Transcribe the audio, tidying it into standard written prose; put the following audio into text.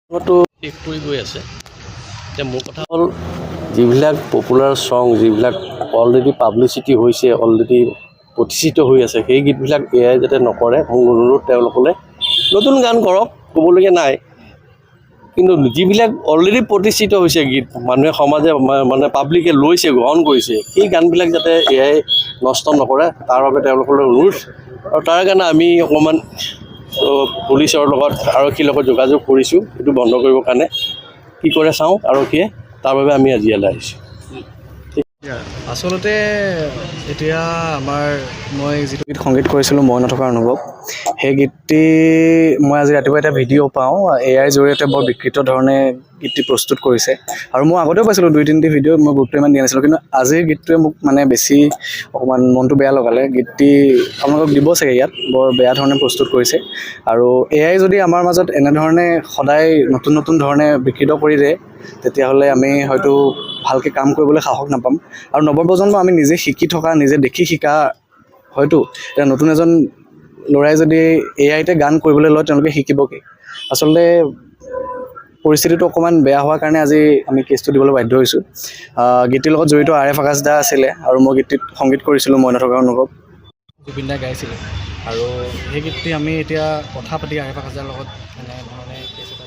শেষ কৰি গৈ আছে। এতিয়া মোৰ কথা হ'ল যিবিলাক পপুলাৰ ছং যিবিলাক অলৰেডি পাব্লিচিটি হৈছে, অলৰেডি প্ৰতিষ্ঠিত হৈ আছে, সেই গীতবিলাক এআই যাতে নকৰে। মোৰ অনুৰোধ তেওঁলোকলৈ নতুন গান কৰক, ক'বলগীয়া নাই। কিন্তু যিবিলাক অলৰেডি প্ৰতিষ্ঠিত হৈছে গীত, মানুহে সমাজে মানে পাব্লিকে লৈছে, গ্ৰহণ কৰিছে, সেই গানবিলাক যাতে এআই নষ্ট নকৰে, তাৰ বাবে তেওঁলোকলৈ অনুৰোধ। আৰু তাৰ কাৰণে আমি অকণমান পুলিচৰ লগত আৰক্ষীৰ লগত যোগাযোগ কৰিছোঁ এইটো বন্ধ কৰিবৰ কাৰণে। কি কৰে চাওঁ আৰক্ষীয়ে, তাৰ বাবে আমি আজি ইয়ালৈ আহিছোঁ। আচলতে এতিয়া মই যিটো গীত সংগীত কৰিছিলোঁ মই নথকা অনুভৱ, সেই গীতটি মই আজি ৰাতিপুৱা এটা ভিডিঅ' পাওঁ, এআইৰ জৰিয়তে বৰ বিকৃত ধৰণে গীতটি প্ৰস্তুত কৰিছে। আৰু মই আগতেও পাইছিলোঁ 2-3টি ভিডিঅ', মই গুৰুত্ব ইমান দিয়া নাছিলোঁ। কিন্তু আজিৰ গীতটোৱে মোক মানে বেছি অকণমান মনটো বেয়া লগালে। গীতটি আপোনালোকক দিব চাগে, ইয়াত বৰ বেয়া ধৰণে প্ৰস্তুত কৰিছে। আৰু এআই যদি আমাৰ মাজত এনেধৰণে সদায় নতুন নতুন ধৰণে বিকৃত কৰি দিয়ে, তেতিয়াহ'লে আমি হয়তো ভালকৈ কাম কৰিবলৈ সাহস নাপাম। আৰু নৱপ্ৰজন্ম আমি নিজে শিকি থকা, নিজে দেখি শিকা, হয়তো এতিয়া নতুন এজন ল'ৰাই যদি এআইতে গান কৰিবলৈ লয়, তেওঁলোকে শিকিব কি? আচলতে পৰিস্থিতিটো অকণমান বেয়া হোৱাৰ কাৰণে আজি আমি কেছটো দিবলৈ বাধ্য হৈছোঁ। গীতটিৰ লগত জড়িত RF আকাশ দা আছিলে, আৰু মই গীতটিত সংগীত কৰিছিলোঁ মই নথকা অনুভৱ। জুবিন দাই গাইছিলে, আৰু সেই গীতটি আমি এতিয়া কথা পাতি RF আকাশ দাৰ লগত এনেধৰণে কেছ এটা